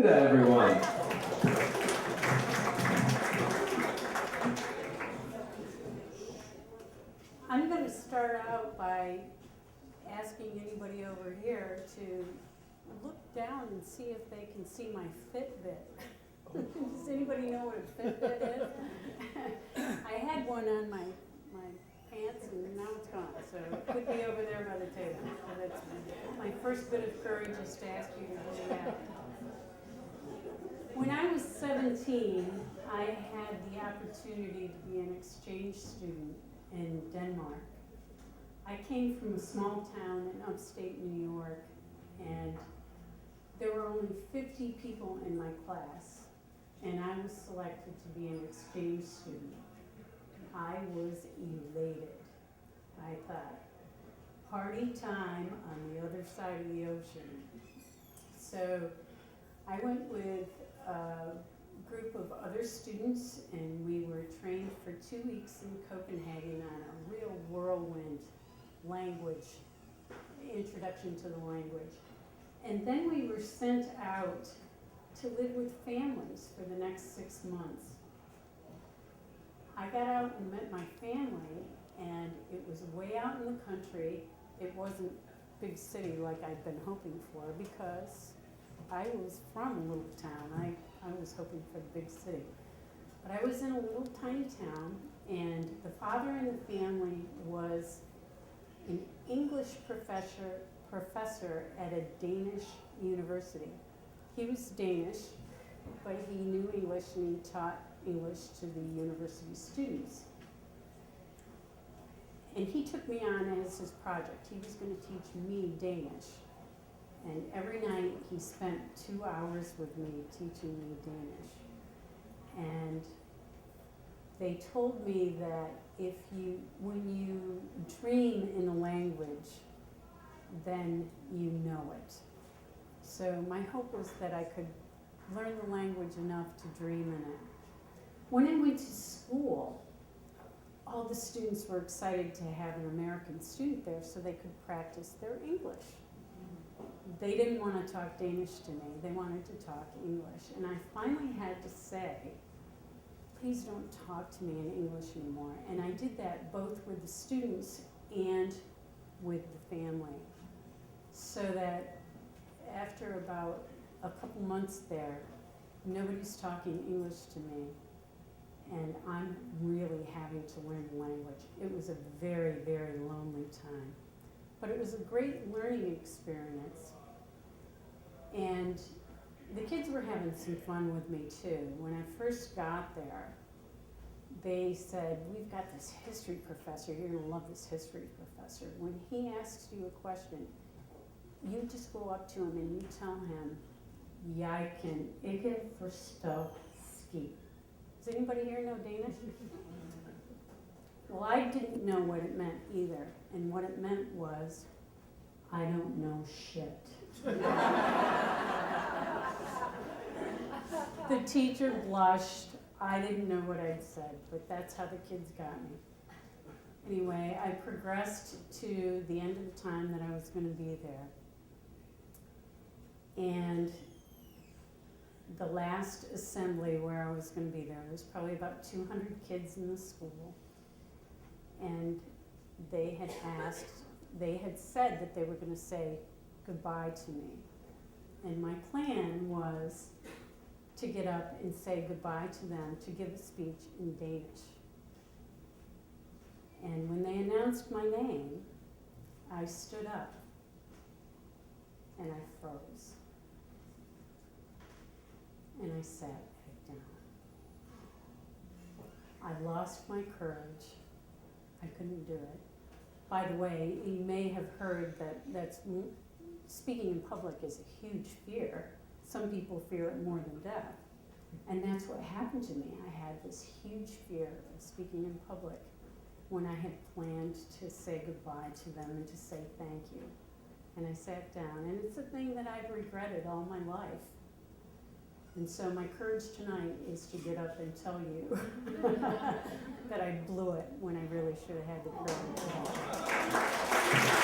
Linda, everyone. I'm going to start out by asking anybody over here to look down and see if they can see my Fitbit. Does anybody know what a Fitbit is? I had one on my pants and now it's gone, so it could be over there by the table. So that's my first bit of courage is to ask you to do that. When I was 17, I had the opportunity to be an exchange student in Denmark. I came from a small town in upstate New York, and there were only 50 people in my class, and I was selected to be an exchange student. I was elated. I thought, party time on the other side of the ocean. So I went with a group of other students, and we were trained for 2 weeks in Copenhagen on a real whirlwind language, introduction to the language. And then we were sent out to live with families for the next 6 months. I got out and met my family, and it was way out in the country. It wasn't big city like I'd been hoping for, because I was from a little town. I was hoping for the big city. But I was in a little tiny town, and the father in the family was an English professor at a Danish university. He was Danish, but he knew English and he taught English to the university students. And he took me on as his project. He was going to teach me Danish. And every night he spent 2 hours with me teaching me Danish. And they told me that when you dream in a language, then you know it. So my hope was that I could learn the language enough to dream in it. When I went to school, all the students were excited to have an American student there so they could practice their English. They didn't want to talk Danish to me. They wanted to talk English. And I finally had to say, please don't talk to me in English anymore. And I did that both with the students and with the family. So that after about a couple months there, nobody's talking English to me. And I'm really having to learn the language. It was a very, very lonely time. But it was a great learning experience. And the kids were having some fun with me too. When I first got there, they said, we've got this history professor, you're gonna love this history professor. When he asks you a question, you just go up to him and you tell him, jeg kan ikke forstå skid. Does anybody here know Danish? Well, I didn't know what it meant either. And what it meant was, I don't know shit. The teacher blushed. I didn't know what I'd said, but that's how the kids got me. Anyway, I progressed to the end of the time that I was going to be there. And the last assembly where I was going to be there was probably about 200 kids in the school. And they had said that they were going to say goodbye to me. And my plan was to get up and say goodbye to them, to give a speech in Danish. And when they announced my name, I stood up and I froze. And I sat back down. I lost my courage. I couldn't do it. By the way, you may have heard that speaking in public is a huge fear. Some people fear it more than death. And that's what happened to me. I had this huge fear of speaking in public when I had planned to say goodbye to them and to say thank you. And I sat down, and it's a thing that I've regretted all my life. And so my courage tonight is to get up and tell you that I blew it when I really should have had the courage.